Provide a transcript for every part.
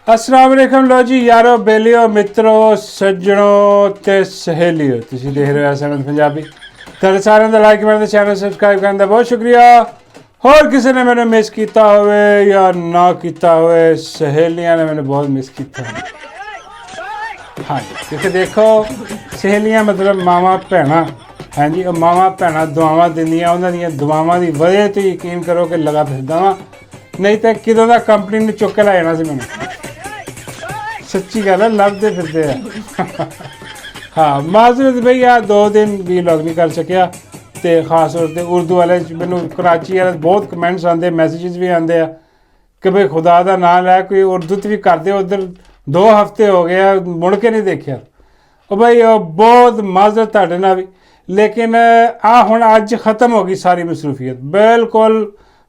अस्सलाम वालेकुम लो जी यारो बेलियो मित्रों सज्जनों ते सहेलियो तुसी देख रहे हो एसएमएस पंजाबी तुहाडे सारिਆਂ ਦਾ ਲਾਈਕ ਕਰਨ ਤੇ ਚੈਨਲ ਸਬਸਕ੍ਰਾਈਬ ਕਰਨ ਦਾ ਬਹੁਤ ਸ਼ੁਕਰੀਆ ਹੋਰ ਕਿਸੇ ਨੇ ਮੈਨੂੰ ਮਿਸ ਕੀਤਾ ਹੋਵੇ ਜਾਂ ਨਾ ਕੀਤਾ ਹੋਵੇ ਸਹੇਲੀਆਂ ਨੇ ਮੈਨੂੰ ਬਹੁਤ ਮਿਸ ਕੀਤਾ ਹਾਂ ਕਿਉਂਕਿ ਦੇਖੋ ਸਹੇਲੀਆਂ ਮਤਲਬ ਮਾਵਾਂ ਭੈਣਾਂ ਹਾਂਜੀ ਉਹ ਮਾਵਾਂ ਭੈਣਾਂ ਦੁਆਵਾਂ ਦਿੰਦੀਆਂ ਉਹਨਾਂ ਦੀਆਂ ਦੁਆਵਾਂ ਦੀ ਵਜ੍ਹਾ ਤੇ ਯਕੀਨ ਕਰੋ ਕਿ ਲਗਾ ਫਿਰਦਾ ਵਾਂ ਨਹੀਂ ਤਾਂ ਕਿਦੋਂ ਦਾ ਕੰਪਨੀ ਨੇ ਚੁੱਕ ਕੇ ਲੈ ਜਾਣਾ ਸੀ ਮੈਨੂੰ सच्ची गल है लभते फिरते हैं हाँ माजरत भाई यार 2 दिन भी लॉग नहीं कर सकिया तो खास तौर पर उर्दू वाले मैनू कराची वाले बहुत कमेंट्स आते मैसेजेस भी आते हैं कि भाई खुदा का नाम लै कोई उर्दू भी करते उधर 2 हफ्ते हो गए मुड़ के नहीं देखा और भाई बहुत माजरत तुहाडे नाल भी लेकिन आ हुण अज खत्म हो गई सारी मसरूफियत बिल्कुल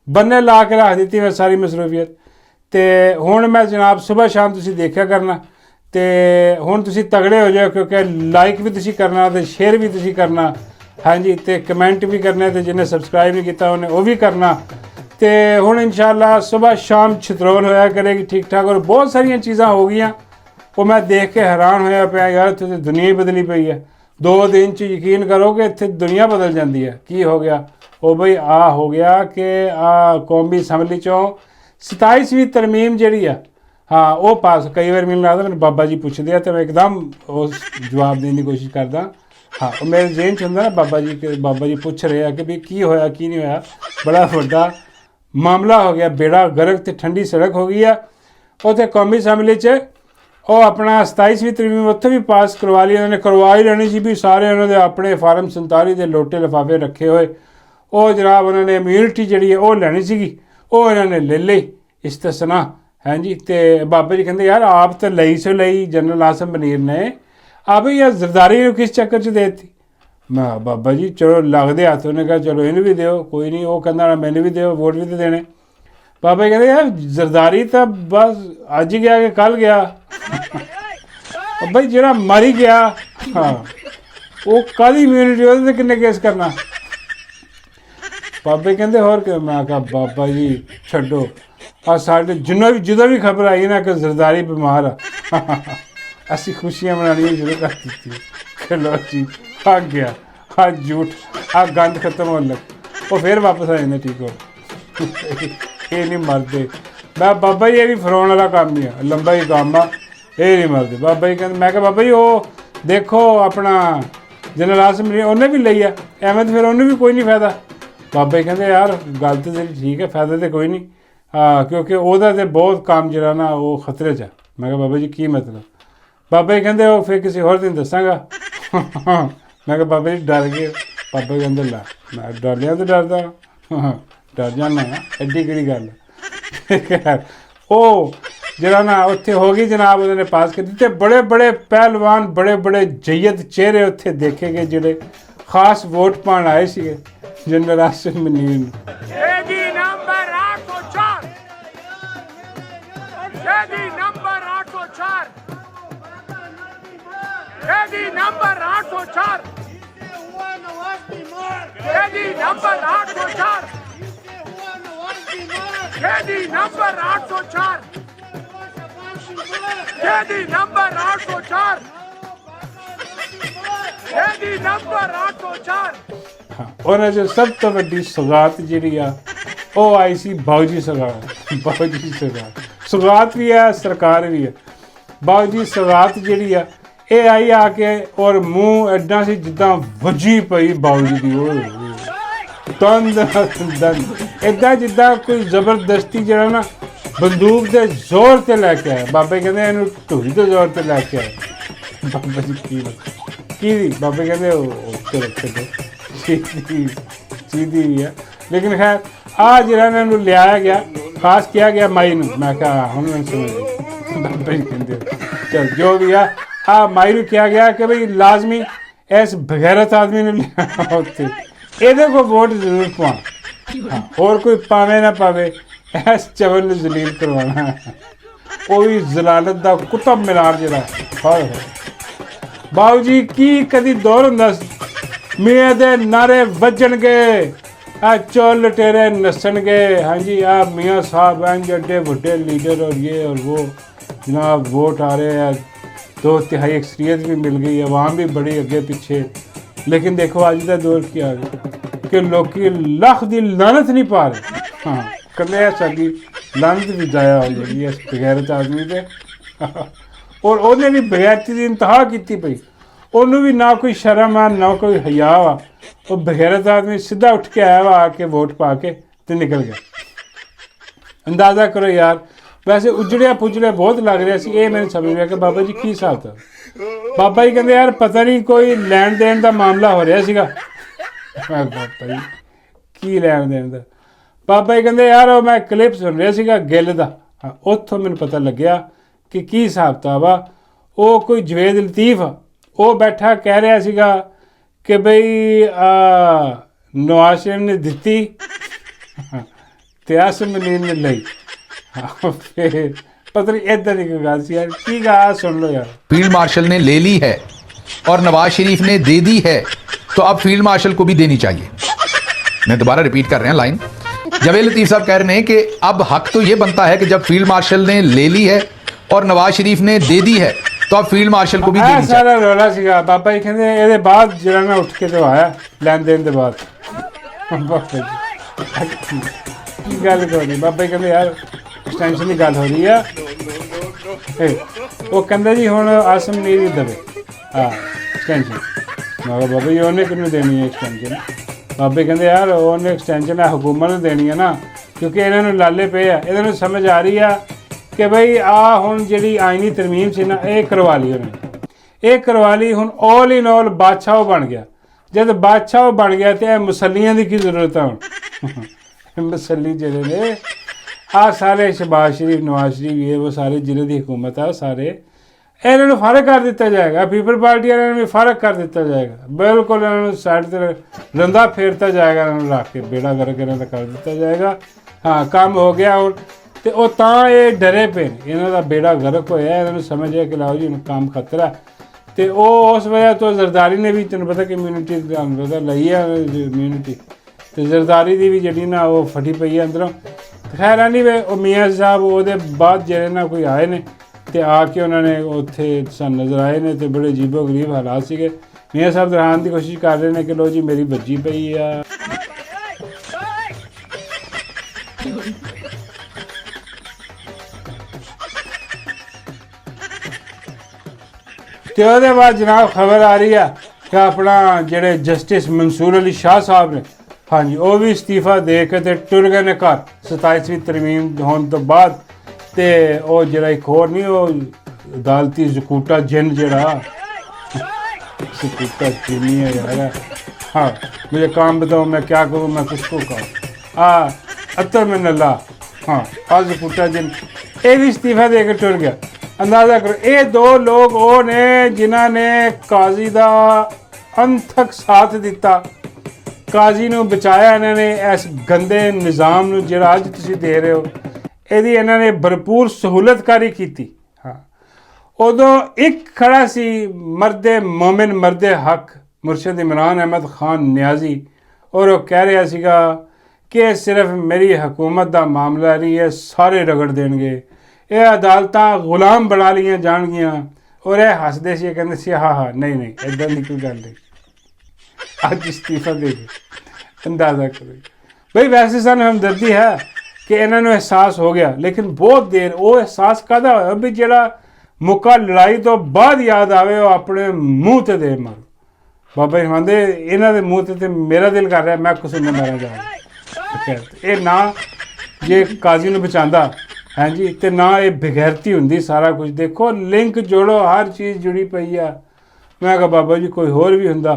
बन्ने ला के रख दी मैं सारी मसरूफियत तो हुण मैं जनाब सुबह शाम तुसी देखा करना तो हुण तुसी तगड़े हो जाओ क्योंकि लाइक भी तुसी करना तो शेयर भी तुसी करना हाँ जी तो कमेंट भी करने तो जिन्हें सबसक्राइब नहीं किया उन्हें वो भी करना तो हुण इंशाअल्लाह सुबह शाम छितरोल होया करेगी ठीक ठाक और बहुत सारिया चीज़ां हो गई वो मैं देख के हैरान होया पाया यार इत्थे तो दुनिया ही बदली पई है 2 दिन च यकीन करो कि इत्थे दुनिया बदल जाती है की हो गया वो बई आ हो गया कि आ कौमी असैंबली चों 27वीं तरमीम जी है हाँ वो पास कई बार मैंने लगता मैंने बाबा जी पूछते हैं तो मैं एकदम उस जवाब देने की कोशिश करदा हाँ मेरे जेन च होंदा ना बाबा जी पूछ रहे हैं कि भी की होया की नहीं होया बड़ा वड्डा मामला हो गया बेड़ा गर्क तो ठंडी सड़क हो गई है उत्थे कौमी असैंबली च वो अपना 27वीं तरमीम उत्थे भी पास करवा ली उन्होंने करवा ही लेनी सी भी सारे उन्होंने अपने फार्म 47 के लोटे लिफाफे रखे हुए वो जनाब उन्होंने इम्यूनिटी जी है वो लैनी सी वो इन्होंने ले ली इस्तेसना हाँ जी तो बाबा जी कहते यार आप तो लई सो लई जनरल आसम मनीर ने आप यार जरदारी किस चक्कर च देती मैं बाबा जी चलो लगते हथ उन्हें कहा चलो इन्हू भी दो कोई नहीं वो कहना मैंने भी दो वोट भी तो देने बाबा जी कहते यार जरदारी तो बस अज गया कि कल गया भाई जो मरी गया हाँ वो कल इम्यूनिटी वो किन्ने केस करना बाबे कहते होर क्यों मैं कहा बाबा जी छड्डो आ साढ़े जो भी खबर आई ना कि जरदारी बीमार आ असी खुशियां मनानियां शुरू कर दी चलो जी आ गया आ झूठ आ गंद खत्म होने लग वो फिर वापस आ जाते ठीक हो ये नहीं मरते मैं बाबा जी ये भी फरौन वाला काम नहीं है लंबा ही काम आ ये नहीं मरते बाबा जी कहते मैं कहा बाबा जी वो देखो अपना जनरल आसम उन्हें भी लिया एवं तो फिर उन्हें भी कोई नहीं फायदा बाबा जी कहते यार गल तो तेरी ठीक है फायदा तो कोई नहीं क्योंकि ਉਹਦਾ तो बहुत काम जरा ना वो खतरे च मैं कहा बाबा जी की मतलब बाबा जी कहते वो फिर किसी होर दिन दसांगा मैं कहा बाबा जी डर गए बाबा जी कहते ला मैं डर लिया तो डरदा डर जाना एड्डी केड़ी गल वो जरा ना उत्थे हो गई जनाब उन्होंने पास कर दी बड़े बड़े पहलवान बड़े बड़े जयद चेहरे उत्थे देखे गए जोड़े खास वोट पाण आए थे जनरल आसिम मनीर उन्हें जो सब तो वड्डी सौगात जी वो आई सी बाऊजी सौगात सौगात भी है सरकार भी है बाऊजी सौगात जी ये आई आके और मूँह एडा सी जिदा वजी पई बाऊजी की तंद दंद इदा जिदा कोई जबरदस्ती जरा ना बंदूक के जोर से लैके आया बाबे कहते इन ढूई के जोर से लैके आए बाबा जी की बाबे कहते सीधी भी है लेकिन खैर आज जरा लिया गया खास किया गया माई मैं कहा हम समझ बाबा जी कहते चल जो भी है हाँ माई नूं किया गया कि भाई लाजमी इस बगैरत आदमी ने लिया उत्थे ये को वोट जरूर पवा हाँ और कोई पावे ना पावे इस चवन ने जलील करवाना वो भी जलालत का कुतब मीनार जरा बाबू जी की कभी दौर होंदा मियाँ दे नारे वजणगे आ चोल लटेरे नसणगे हाँ जी आ मियाँ साहब हैं जड्डे बड़े लीडर और ये और वो जनाब वोट आ रहे हैं, 2/3 अक्सरियत भी मिल गई, आवाम भी बड़ी अगे पिछे। लेकिन देखो अज का दौर की आ गया कि लोग लख की लानत नहीं पा रहे। हाँ कले साड़ी लानत भी जाया हो जाएगी इस बगैरत आदमी से। और उन्हें भी बगैरती की इंतहा की पई, उन्होंने भी ना कोई शर्म आ ना कोई हया वा। वो बगैरत आदमी सीधा उठ के आया वा, आके वोट पा के तो निकल गया। अंदाज़ा करो यार, वैसे उजड़िया पुजड़िया बहुत लग रहा सी। ये मैंने समझ लिया कि बाबा जी की हिसाब था। बाबा जी कहते यार पता नहीं कोई लैन देन का मामला हो रहा सीगा। बाबा जी की लैन देन का? बाबा जी कहते यार वो मैं क्लिप सुन रहा सीगा गिल का, उत्थों मैंने पता लग्या कि की हिसाब किताब आ। वो कोई जवेद लतीफ़ आ, वो बैठा कह रहा सीगा कि बई नवाज शरीफ ने दिती ते आसिम मुनीर ने लई। फिर पता नहीं इधर की गल सी यार, की गा सुन लो यार। फील्ड मार्शल ने ले ली है और नवाज शरीफ ने दे दी है, तो अब फील्ड मार्शल को भी देनी चाहिए। मैं दोबारा रिपीट कर रहे हैं लाइन। जवेद लतीफ़ साहब कह रहे हैं कि अब हक तो ये बनता है कि जब फील्ड मार्शल ने ले ली है और नवाज शरीफ ने दे दी है, तो अब फील्ड मार्शल को भी देनी चाहिए। सारा रौला सीगा। बाबा जी कहते ये बाद जरा ना उठ के तो आया लैन देन के बाद। गल कोई बाबा जी कहते यार एक्सटेंशन की गल हो रही है। वो कहते जी हुण आसिम मुनीर ही देवे हाँ एक्सटेंशन। मैं बाबा जी उन्हें किन्नू देनी है एक्सटेंशन? बाबे कहते यार उन्हें एक्सटेंशन है हुकूमत ने देनी है ना, क्योंकि इन्होंने लाले पे है। इन्होंने समझ आ रही है कि बई आ हुण जी आईनी तरमीम से ना ये करवा ली उन्हें, ये करवा ली। हुण ऑल इन ऑल बादशाह बन गया। जब बादशाह बन गया तो मुसलियां की जरूरत है हुण। मुसली जिहड़े ने आ सारे शहबाज शरीफ नवाज शरीफ ये वो सारे जिन्हें की हुकूमत है सारे इन्होंने फारग कर दिता जाएगा। पीपल पार्टी वाले भी फारग कर दिता जाएगा। बिल्कुल इन्होंने साइड से रंधा फेरता जाएगा, इन्होंने रख के बेड़ा गर्क इन्होंने कर दिता जाएगा। हाँ काम हो गया हूँ तो वो तां ये डरे पे इन्हों का बेड़ा गर्क होया। इन्होंने समझ है कि लाओ जी काम खतरा। तो उस वजह तो जरदारी ने भी तेन पता कम्यूनिटी पता लई है इम्यूनिटी, तो जरदारी की भी जी ना वो फटी पई है अंदरों। खैर नहीं वे मियाँ साहब वो बाद जे ना कोई आए ने तो आके उन्होंने उत्थे सन नज़र आए ने तो बड़े अजीबो गरीब हालात सीगे। मियाँ साहब दरान की कोशिश कर रहे हैं कि लो जी मेरी बज्जी पई आ। तो उसके बाद जनाब खबर आ रही है कि अपना जेडे जस्टिस मंसूर अली शाह साहब ने हाँ जी वो भी इस्तीफा दे के ते टुर गए ने घर 27वीं तरमीम होने तो बाद। तो वो जरा एक होर नहीं वो अदालती जकूटा जिन जरा जकूटा चीनी है यार। हाँ मुझे काम बताओ मैं क्या करूँ, मैं किसको कहूँ? अतर में नल्ला हाँ आज जकूटा जिन ये भी इस्तीफा दे के टुर गया। अंदाज़ा करो ये दो लोग वो ने जिन्होंने काजी का अंत तक साथ दिता, काजी नूं बचाया। इन्होंने इस गंदे निज़ाम नूं जिहड़ा अज तुसीं दे रहे हो यदि इन्होंने भरपूर सहूलतकारी की। हाँ उदों एक खड़ा सी मर्दे मोमिन मर्दे हक मुर्शद इमरान अहमद खान न्याजी और वो कह रहा सीगा कि सिर्फ मेरी हुकूमत का मामला नहीं है, सारे रगड़ देंगे, ये अदालतां गुलाम बना लिया जाणगियां। और यह हसदे सी कहंदे सी हाँ हाँ नहीं नहीं इदां दी कोई गल नहीं। अज इस्तीफा दे गए। अंदाज़ा करो भाई वैसे सानू हमदर्दी है कि इन्होंने एहसास हो गया, लेकिन बहुत देर वो एहसास कादा होया भी जरा मुक्का लड़ाई तो बाद याद आवे वो अपने मूँह ते दे मारो। बाबा जी कहते इन्हों के मूँह ते मेरा दिल कर रहा मैं कुछ ने मारा जा ये ना जे काजी नूं बचांदा हाँ जी तो ना ये बगैरती हुंदी सारा कुछ। देखो लिंक जोड़ो हर चीज़ जुड़ी पई आ। मैं कहा बाबा जी कोई होर भी हुंदा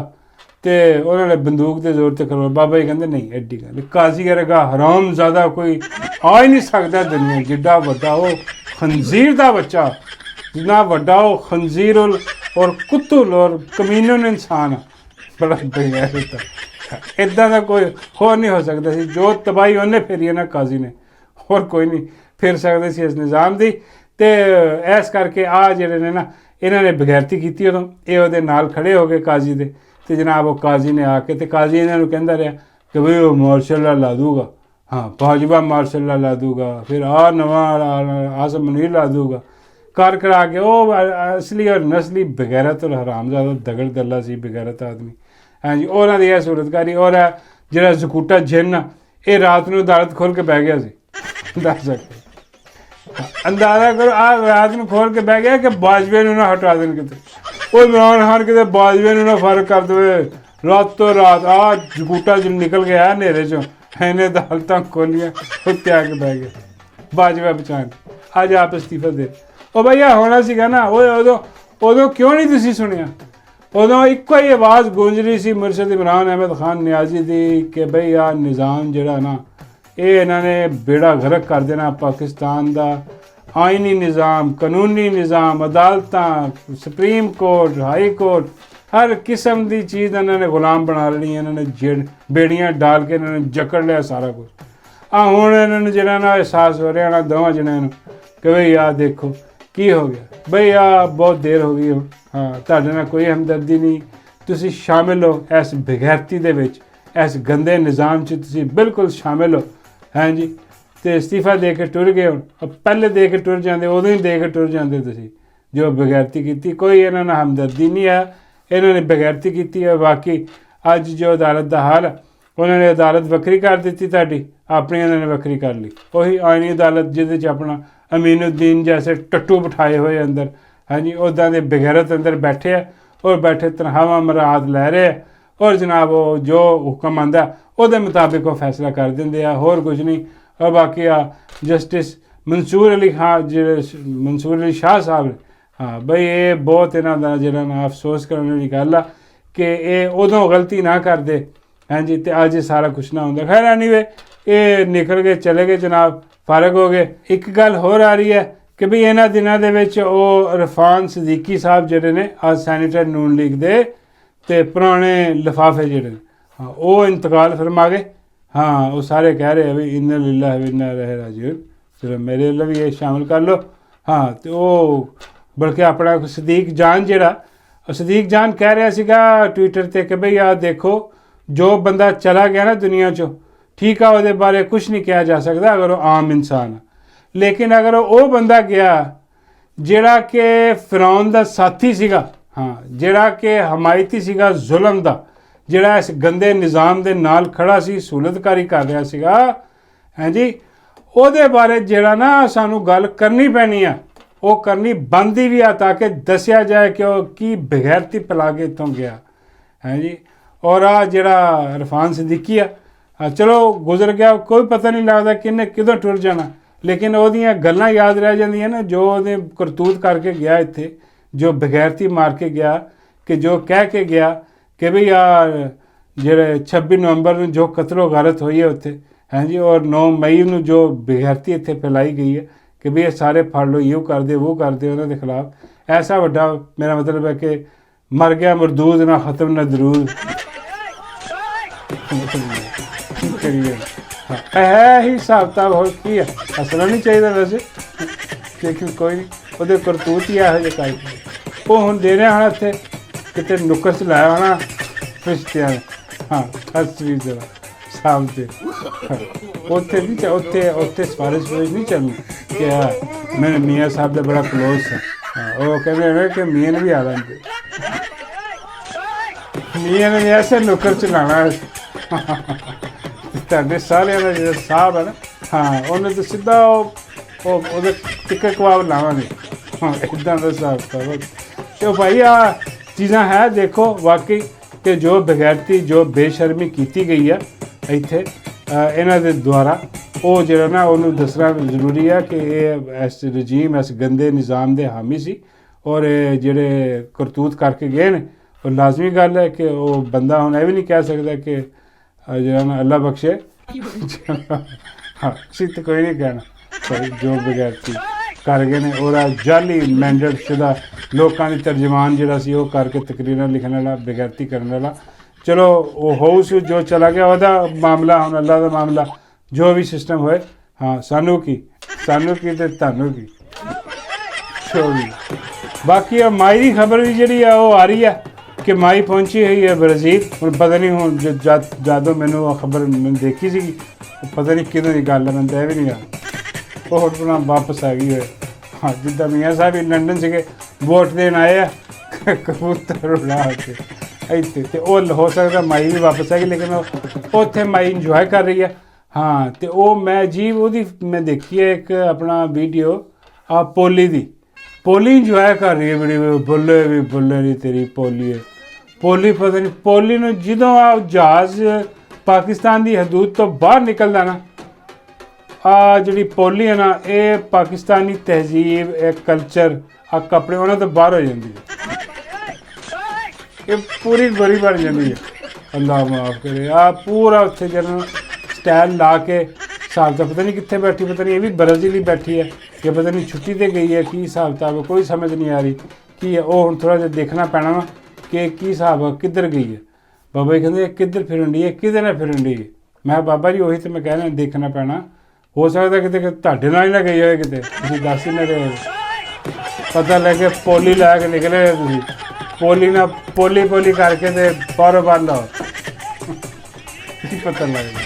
तो उन्होंने बंदूक के जोर से करवा। बाबा जी कहते नहीं एड्डी गल काजी करेगा हराम ज़्यादा कोई आ ही नहीं सकता दुनिया जिड्डा वड्डा वो खंजीर का बच्चा जितना वड्डा वो खंजीर और कुत्तुल और कमीनन इंसान बड़ा बगैर होता। इदा का कोई होर नहीं हो सकता सी। जो तबाही उन्हें फेरी है ना काजी ने होर कोई नहीं फिर सकते सी इस निज़ाम की। तो इस करके आ जिहड़े ने ना इन्होंने बगैरती की उदों ये उहदे नाल खड़े हो गए काजी दे। तो जनाब वो काजी ने आके तो काजी इन्होंने कहता रहा कि भाई वो मार्शल ला दूगा, हाँ भाजपा मार्शल ला दूगा, फिर नवा आसिम मुनीर ला दूगा। ਕਰ ਕਰਾ ਕੇ ਉਹ ਅਸਲੀ ਔਰ ਨਸਲੀ ਬਗੈਰਤ ਔਰ ਹਰਾਮਜ਼ਾਦਾ ਦਗੜ ਦੱਲਾ ਸੀ, ਬਗੈਰਤ ਆਦਮੀ। ਹਾਂਜੀ, ਉਹਨਾਂ ਦੀ ਇਹ ਸੂਰਤਕਾਰੀ। ਔਰ ਜਿਹੜਾ ਜ਼ਕੂਟਾ ਜਿੰਨ ਆ, ਇਹ ਰਾਤ ਨੂੰ ਅਦਾਲਤ ਖੋਲ੍ਹ ਕੇ ਬਹਿ ਗਿਆ ਸੀ। ਦੱਸ ਸਕਦੇ ਅੰਦਾਜ਼ਾ ਕਰੋ, ਆ ਰਾਤ ਨੂੰ ਖੋਲ੍ਹ ਕੇ ਬਹਿ ਗਿਆ ਕਿ ਬਾਜਵੇ ਨੂੰ ਨਾ ਹਟਾ ਦੇਣ ਕਿਤੇ, ਉਹ ਇਮਰਾਨ ਖਾਨ ਕਿਤੇ ਬਾਜਵੇ ਨੂੰ ਨਾ ਫਰਕ ਕਰ ਦੇਵੇ। ਰਾਤੋਂ ਰਾਤ ਆ ਜ਼ਕੂਟਾ ਜਿੰਨ ਨਿਕਲ ਗਿਆ ਹਨੇਰੇ 'ਚੋਂ, ਇਹਨੇ ਅਦਾਲਤਾਂ ਖੋਲੀਆਂ, ਉੱਤੇ ਆ ਕੇ ਬਹਿ ਗਿਆ ਬਾਜਵਾ ਬਚਾਉਣ। ਅੱਜ ਆਪ ਅਸਤੀਫਾ ਦੇ। ਉਹ ਭਈਆ ਹੋਣਾ ਸੀਗਾ ਨਾ, ਉਹ ਉਦੋਂ ਕਿਉਂ ਨਹੀਂ ਤੁਸੀਂ ਸੁਣਿਆ? ਉਦੋਂ ਇੱਕੋ ਹੀ ਆਵਾਜ਼ ਗੂੰਜ ਰਹੀ ਸੀ ਮੁਰਸ਼ਦ ਇਮਰਾਨ ਅਹਿਮਦ ਖਾਨ ਨਿਆਜ਼ੀ ਦੀ ਕਿ ਬਈ ਆਹ ਨਿਜ਼ਾਮ ਜਿਹੜਾ ਨਾ, ਇਹ ਇਹਨਾਂ ਨੇ ਬੇੜਾ ਗਰਕ ਕਰ ਦੇਣਾ ਪਾਕਿਸਤਾਨ ਦਾ। ਆਇਨੀ ਨਿਜ਼ਾਮ, ਕਾਨੂੰਨੀ ਨਿਜ਼ਾਮ, ਅਦਾਲਤਾਂ, ਸੁਪਰੀਮ ਕੋਰਟ, ਹਾਈ ਕੋਰਟ, ਹਰ ਕਿਸਮ ਦੀ ਚੀਜ਼ ਇਹਨਾਂ ਨੇ ਗੁਲਾਮ ਬਣਾ ਲੈਣੀ। ਇਹਨਾਂ ਨੇ ਬੇੜੀਆਂ ਡਾਲ ਕੇ ਇਹਨਾਂ ਨੇ ਜਕੜ ਲਿਆ ਸਾਰਾ ਕੁਝ। ਹੁਣ ਇਹਨਾਂ ਨੂੰ ਜਿਹੜਾ ਨਾ ਅਹਿਸਾਸ ਹੋ ਰਿਹਾ ਨਾ ਦੋਵਾਂ ਜਣਿਆਂ ਨੂੰ ਕਿ ਬਈ ਆਹ ਦੇਖੋ ਕੀ ਹੋ ਗਿਆ, ਬਈ ਆਹ ਬਹੁਤ ਦੇਰ ਹੋ ਗਈ ਹੁਣ। ਹਾਂ, ਤੁਹਾਡੇ ਨਾਲ ਕੋਈ ਹਮਦਰਦੀ ਨਹੀਂ, ਤੁਸੀਂ ਸ਼ਾਮਿਲ ਹੋ ਇਸ ਬੇਗੈਰਤੀ ਦੇ ਵਿੱਚ, ਇਸ ਗੰਦੇ ਨਿਜ਼ਾਮ 'ਚ ਤੁਸੀਂ ਬਿਲਕੁਲ ਸ਼ਾਮਿਲ ਹੋ। ਹਾਂਜੀ, ਅਤੇ ਅਸਤੀਫਾ ਦੇ ਕੇ ਟੁਰ ਗਏ। ਹੁਣ ਪਹਿਲੇ ਦੇ ਕੇ ਟੁਰ ਜਾਂਦੇ, ਉਦੋਂ ਹੀ ਦੇ ਕੇ ਟੁਰ ਜਾਂਦੇ ਤੁਸੀਂ ਜੋ ਬੇਗੈਰਤੀ ਕੀਤੀ। ਕੋਈ ਇਹਨਾਂ ਨਾਲ ਹਮਦਰਦੀ ਨਹੀਂ ਹੈ, ਇਹਨਾਂ ਨੇ ਬੇਗੈਰਤੀ ਕੀਤੀ ਹੈ। ਬਾਕੀ ਅੱਜ ਜੋ ਅਦਾਲਤ ਦਾ ਹਾਲ ਹੈ, ਉਹਨਾਂ ਨੇ ਅਦਾਲਤ ਵੱਖਰੀ ਕਰ ਦਿੱਤੀ ਤੁਹਾਡੀ, ਆਪਣੀ ਉਹਨਾਂ ਨੇ ਵੱਖਰੀ ਕਰ ਲਈ। ਉਹੀ ਆਇਨੀ ਅਦਾਲਤ ਜਿਹਦੇ 'ਚ ਆਪਣਾ ਅਮੀਨੁद्दीन ਜੈਸੇ ਟੱਟੂ ਬਿਠਾਏ ਹੋਏ ਅੰਦਰ। ਹਾਂਜੀ, ਉੱਦਾਂ ਦੇ ਬੇਗੈਰਤ ਅੰਦਰ ਬੈਠੇ ਆ, ਔਰ ਬੈਠੇ ਤਨਖਾਹਾਂ ਮਰਾਦ ਲੈ ਰਹੇ ਆ, ਔਰ ਜਨਾਬ ਉਹ ਜੋ ਹੁਕਮ ਆਉਂਦਾ ਉਹਦੇ ਮੁਤਾਬਿਕ ਉਹ ਫੈਸਲਾ ਕਰ ਦਿੰਦੇ ਆ, ਹੋਰ ਕੁਝ ਨਹੀਂ। ਔਰ ਬਾਕੀ ਆ ਜਸਟਿਸ ਮਨਸੂਰ ਅਲੀ ਖਾਨ, ਜਿਹੜੇ ਮਨਸੂਰ ਅਲੀ ਸ਼ਾਹ ਸਾਹਿਬ ਨੇ, ਹਾਂ ਬਈ ਇਹ ਬਹੁਤ ਇਹਨਾਂ ਦਾ ਜਿਹੜਾ ਨਾ ਅਫਸੋਸ ਕਰਨ ਵਾਲੀ ਗੱਲ ਆ ਕਿ ਇਹ ਉਦੋਂ ਗਲਤੀ ਨਾ ਕਰਦੇ। ਹਾਂਜੀ, ਅਤੇ ਅੱਜ ਇਹ ਸਾਰਾ ਕੁਛ ਨਾ ਹੁੰਦਾ। ਖੈਰ ਐਨੀਵੇ, ਇਹ ਨਿਕਲ ਗਏ, ਚਲੇ ਗਏ ਜਨਾਬ, ਫਾਰਗ ਹੋ ਗਏ। ਇੱਕ ਗੱਲ ਹੋਰ ਆ ਰਹੀ ਹੈ ਕਿ ਵੀ ਇਹਨਾਂ ਦਿਨਾਂ ਦੇ ਵਿੱਚ ਉਹ ਇਰਫਾਨ ਸਦੀਕੀ ਸਾਹਿਬ ਜਿਹੜੇ ਨੇ, ਅੱਜ ਸੈਨੇਟਰ ਨੂਨ ਲੀਗ ਦੇ ਅਤੇ ਪੁਰਾਣੇ ਲਿਫਾਫੇ ਜਿਹੜੇ ਨੇ, ਹਾਂ ਉਹ ਇੰਤਕਾਲ ਫਰਮਾ ਗਏ। ਹਾਂ, ਉਹ ਸਾਰੇ ਕਹਿ ਰਹੇ ਵੀ ਇੰਨਾ ਲਿल्लाह व इन्ना इलैहि राजिऊन, ਚਲੋ ਮੇਰੇ ਵੱਲੋਂ ਵੀ ਇਹ ਸ਼ਾਮਿਲ ਕਰ ਲਓ। ਹਾਂ, ਅਤੇ ਉਹ ਬਲਕਿ ਆਪਣਾ ਸਦੀਕ ਜਾਨ ਜਿਹੜਾ, ਸਦੀਕ ਜਾਨ ਕਹਿ ਰਿਹਾ ਸੀਗਾ ਟਵਿੱਟਰ 'ਤੇ ਕਿ ਬਈ ਆਹ ਦੇਖੋ, ਜੋ ਬੰਦਾ ਚਲਾ ਗਿਆ ਨਾ ਦੁਨੀਆ 'ਚੋਂ, ਠੀਕ ਆ, ਉਹਦੇ ਬਾਰੇ ਕੁਛ ਨਹੀਂ ਕਿਹਾ ਜਾ ਸਕਦਾ ਅਗਰ ਉਹ ਆਮ ਇਨਸਾਨ ਆ। ਲੇਕਿਨ ਅਗਰ ਉਹ ਬੰਦਾ ਗਿਆ ਜਿਹੜਾ ਕਿ ਫਿਰੌਨ ਦਾ ਸਾਥੀ ਸੀਗਾ, ਹਾਂ ਜਿਹੜਾ ਕਿ ਹਮਾਇਤੀ ਸੀਗਾ ਜ਼ੁਲਮ ਦਾ, ਜਿਹੜਾ ਇਸ ਗੰਦੇ ਨਿਜ਼ਾਮ ਦੇ ਨਾਲ ਖੜਾ ਸੀ, ਸਹੂਲਤਕਾਰੀ ਕਰ ਰਿਹਾ ਸੀਗਾ, ਹਾਂਜੀ, ਉਹਦੇ ਬਾਰੇ ਜਿਹੜਾ ਨਾ ਸਾਨੂੰ ਗੱਲ ਕਰਨੀ ਪੈਣੀ ਆ, ਉਹ ਕਰਨੀ ਬਣਦੀ ਵੀ ਆ, ਤਾਂ ਕਿ ਦੱਸਿਆ ਜਾਏ ਕਿ ਉਹ ਕੀ ਬਗੈਰਤੀ ਪਿਲਾ ਕੇ ਇੱਥੋਂ ਗਿਆ। ਹਾਂਜੀ, ਔਰ ਆ ਜਿਹੜਾ ਇਰਫਾਨ ਸਦੀਕੀ ਆ, ਚਲੋ ਗੁਜ਼ਰ ਗਿਆ, ਕੋਈ ਪਤਾ ਨਹੀਂ ਲੱਗਦਾ ਕਿੰਨੇ ਕਿਦੋਂ ਟੁਰ ਜਾਣਾ, ਲੇਕਿਨ ਉਹਦੀਆਂ ਗੱਲਾਂ ਯਾਦ ਰਹਿ ਜਾਂਦੀਆਂ ਨਾ, ਜੋ ਉਹਨੇ ਕਰਤੂਤ ਕਰਕੇ ਗਿਆ ਇੱਥੇ, ਜੋ ਬਗੈਰਤੀ ਮਾਰ ਕੇ ਗਿਆ, ਕਿ ਜੋ ਕਹਿ ਕੇ ਗਿਆ ਕਿ ਭਈ ਆ ਜਿਹੜੇ 26 ਨਵੰਬਰ ਨੂੰ ਜੋ ਕਤਲੋ ਗਾਰਤ ਹੋਈ ਹੈ ਉੱਥੇ, ਹਾਂਜੀ, ਔਰ 9 ਮਈ ਨੂੰ ਜੋ ਬਗੈਰਤੀ ਇੱਥੇ ਫੈਲਾਈ ਗਈ ਹੈ ਕਿ ਵੀ ਇਹ ਸਾਰੇ ਫੜ ਲਓ, ਇਹੋ ਕਰਦੇ ਉਹ ਕਰਦੇ ਉਹਨਾਂ ਦੇ ਖਿਲਾਫ। ਐਸਾ ਵੱਡਾ, ਮੇਰਾ ਮਤਲਬ ਹੈ ਕਿ ਮਰ ਗਿਆ ਮਰਦੂਦ ਨਾ ਖਤਮ ਨਾ ਦਰੂਦ। ਕਰੀਏ ਇਹ ਹੀ ਹਿਸਾਬ ਕਿਤਾਬ ਹੋਰ ਕੀ ਹੈ, ਹੱਸਣਾ ਨਹੀਂ ਚਾਹੀਦਾ ਵੈਸੇ, ਲੇਕਿਨ ਕੋਈ ਨਹੀਂ, ਉਹਦੇ ਕਰਤੂਤ ਹੀ ਇਹੋ ਜਿਹੇ ਕਾਇਮ। ਉਹ ਹੁਣ ਦੇ ਰਿਹਾ ਹੋਣਾ ਇੱਥੇ ਕਿਤੇ ਨੁੱਕਰ 'ਚ ਲਾਇਆ ਹੋਣਾ ਰਿਸ਼ਤਿਆਂ ਨੇ, ਹਾਂ ਹੱਸ ਵੀ ਜਰਾ ਸ਼ਾਮ 'ਤੇ ਉੱਥੇ ਨਹੀਂ, ਉੱਥੇ ਸਿਫਾਰਿਸ਼ ਨਹੀਂ ਚੱਲਣੀ ਕਿ ਮੈਂ ਮੀਆਂ ਸਾਹਿਬ ਦਾ ਬੜਾ ਕਲੋਜ਼ ਹੈ। ਹਾਂ, ਉਹ ਕਹਿੰਦੇ ਨੇ ਕਿ ਮੀਆਂ ਨੇ ਵੀ ਆ ਲੈਂਦੇ, ਮੀਆਂ ਨੇ ਐਸੇ ਨੁੱਕਰ 'ਚ ਲਾਣਾ ਤੁਹਾਡੇ ਸਾਰਿਆਂ ਦਾ ਜਿਹੜਾ ਸਾਹਿਬ ਹੈ ਨਾ, ਹਾਂ ਉਹਨੇ ਤਾਂ ਸਿੱਧਾ ਉਹਦੇ ਟਿੱਕੇ ਕਬਾਬ ਲਾਵਾਂਗੇ। ਹਾਂ, ਇੱਦਾਂ ਦਾ ਹਿਸਾਬ ਕਰੋ। ਅਤੇ ਭਾਈ ਆ ਚੀਜ਼ਾਂ ਹੈ, ਦੇਖੋ ਵਾਕਈ ਕਿ ਜੋ ਬਗੈਰਤੀ, ਜੋ ਬੇਸ਼ਰਮੀ ਕੀਤੀ ਗਈ ਆ ਇੱਥੇ ਇਹਨਾਂ ਦੇ ਦੁਆਰਾ, ਉਹ ਜਿਹੜਾ ਨਾ ਉਹਨੂੰ ਦੱਸਣਾ ਜ਼ਰੂਰੀ ਆ ਕਿ ਇਹ ਇਸ ਰਜੀਮ, ਇਸ ਗੰਦੇ ਨਿਜ਼ਾਮ ਦੇ ਹਾਮੀ ਸੀ, ਔਰ ਜਿਹੜੇ ਕਰਤੂਤ ਕਰਕੇ ਗਏ ਨੇ, ਉਹ ਲਾਜ਼ਮੀ ਗੱਲ ਹੈ ਕਿ ਉਹ ਬੰਦਾ ਹੁਣ ਇਹ ਵੀ ਨਹੀਂ ਕਹਿ ਸਕਦਾ ਕਿ ਜਿਹੜਾ ਨਾ ਅੱਲਾ ਬਖਸ਼ੇ। ਹਾਂ, ਅਸੀਂ ਤਾਂ ਕੋਈ ਨਹੀਂ ਕਹਿਣਾ, ਜੋ ਬਗੈਰਤੀ ਕਰ ਗਏ ਨੇ, ਉਹਦਾ ਜਾਲੀ ਮੈਂਡੇਟ ਸ਼ੁਦਾ ਲੋਕਾਂ ਦੀ ਤਰਜਮਾਨ ਜਿਹੜਾ ਸੀ ਉਹ ਕਰਕੇ ਤਕਰੀਰਾਂ ਲਿਖਣ ਵਾਲਾ, ਬਗੈਰਤੀ ਕਰਨ ਵਾਲਾ। ਚਲੋ ਉਹ ਹੋਊ ਸੀ, ਜੋ ਚਲਾ ਗਿਆ ਉਹਦਾ ਮਾਮਲਾ, ਹੁਣ ਅੱਲਾ ਦਾ ਮਾਮਲਾ, ਜੋ ਵੀ ਸਿਸਟਮ ਹੋਏ। ਹਾਂ, ਸਾਨੂੰ ਕੀ ਅਤੇ ਤੁਹਾਨੂੰ ਕੀ, ਜੋ ਵੀ। ਬਾਕੀ ਆ ਮਾਈ ਦੀ ਖਬਰ ਵੀ ਜਿਹੜੀ ਆ ਉਹ ਆ ਰਹੀ ਆ ਕਿ ਮਾਈ ਪਹੁੰਚੀ ਹੋਈ ਹੈ ਬ੍ਰਾਜ਼ੀਲ। ਹੁਣ ਪਤਾ ਨਹੀਂ, ਹੁਣ ਜਦੋਂ ਮੈਨੂੰ ਉਹ ਖਬਰ ਮੈਂ ਦੇਖੀ ਸੀਗੀ, ਪਤਾ ਨਹੀਂ ਕਿਦੋਂ ਦੀ ਗੱਲ ਹੈ, ਮੈਨੂੰ ਤਾਂ ਇਹ ਵੀ ਨਹੀਂ ਆ, ਉਹ ਹੁਣ ਵਾਪਸ ਆ ਗਈ ਹੋਏ। ਹਾਂ ਜਿੱਦਾਂ ਮੀਆਂ ਸਾਹਿਬ ਵੀ ਲੰਡਨ ਸੀਗੇ ਵੋਟ ਦੇਣ ਆਏ ਆ ਕਬੂਤਰ ਉਡਾ ਕੇ ਇੱਥੇ ਤੇ ਉਹ ਹੋ ਸਕਦਾ ਮਾਈ ਵੀ ਵਾਪਸ ਆਏਗੀ ਲੇਕਿਨ ਉਹ ਉੱਥੇ ਮਾਈ ਇੰਜੋਏ ਕਰ ਰਹੀ ਹੈ। ਹਾਂ ਤੇ ਉਹ ਮੈਂ ਜੀ ਉਹਦੀ ਮੈਂ ਦੇਖੀ ਹੈ ਇੱਕ ਆਪਣਾ ਵੀਡੀਓ ਆ ਪੋਲੀ ਦੀ, ਪੋਲੀ ਇੰਜੋਏ ਕਰ ਰਹੀ ਹੈ ਵੀਡੀਓ, ਬੁੱਲੇ ਵੀ ਬੁੱਲੇ ਨਹੀਂ ਤੇਰੀ ਪੋਲੀ ਹੈ। ਪੋਲੀ ਪਤਾ ਨਹੀਂ ਪੋਲੀ ਨੂੰ ਜਦੋਂ ਆ ਜਹਾਜ਼ ਪਾਕਿਸਤਾਨ ਦੀ ਹਦੂਦ ਤੋਂ ਬਾਹਰ ਨਿਕਲਦਾ ਨਾ, ਆ ਜਿਹੜੀ ਪੋਲੀ ਹੈ ਨਾ ਇਹ ਪਾਕਿਸਤਾਨੀ ਤਹਿਜ਼ੀਬ ਇਹ ਕਲਚਰ ਆ ਕੱਪੜੇ ਉਹਨਾਂ ਤੋਂ ਬਾਹਰ ਹੋ ਜਾਂਦੀ ਹੈ, ਇਹ ਪੂਰੀ ਗੋਰੀ ਬਣ ਜਾਂਦੀ ਹੈ। ਅੱਲਾਹ ਮਾਫ ਕਰੇ ਆ ਪੂਰਾ ਉੱਥੇ ਜਦੋਂ ਸਟਾਈਲ ਲਾ ਕੇ ਹਿਸਾਬ ਤਾਂ ਪਤਾ ਨਹੀਂ ਕਿੱਥੇ ਬੈਠੀ, ਪਤਾ ਨਹੀਂ ਇਹ ਵੀ ਬ੍ਰਾਜ਼ੀਲ ਹੀ ਬੈਠੀ ਹੈ ਕਿ ਪਤਾ ਨਹੀਂ ਛੁੱਟੀ 'ਤੇ ਗਈ ਹੈ, ਕੀ ਹਿਸਾਬ ਕਿਤਾਬ ਕੋਈ ਸਮਝ ਨਹੀਂ ਆ ਰਹੀ ਕੀ ਹੈ। ਉਹ ਹੁਣ ਥੋੜ੍ਹਾ ਜਿਹਾ ਦੇਖਣਾ ਪੈਣਾ ਵਾ ਕਿ ਕੀ ਹਿਸਾਬ ਆ, ਕਿੱਧਰ ਗਈ ਹੈ। ਬਾਬਾ ਜੀ ਕਹਿੰਦੇ ਕਿੱਧਰ ਫਿਰਨ ਡਈ ਹੈ, ਕਿਹਦੇ ਨਾਲ ਫਿਰਨ ਡਈ ਹੈ। ਮੈਂ ਬਾਬਾ ਜੀ ਉਹੀ ਤਾਂ ਮੈਂ ਕਹਿਣਾ ਦੇਖਣਾ ਪੈਣਾ, ਹੋ ਸਕਦਾ ਕਿਤੇ ਤੁਹਾਡੇ ਨਾਲ ਹੀ ਨਾ ਗਈ ਹੋਏ, ਕਿਤੇ ਤੁਸੀਂ ਦੱਸ ਹੀ ਨਾ ਰਹੇ ਹੋ। ਪਤਾ ਲੱਗੇ ਪੋਲੀ ਲੈ ਕੇ ਨਿਕਲੇ ਤੁਸੀਂ, ਪੋਲੀ ਨਾਲ ਪੋਲੀ ਪੋਲੀ ਕਰਕੇ ਤੇ ਬਾਹਰੋਂ ਬੰਦ ਆਓ ਕੀ ਪਤਾ ਲੱਗਦਾ।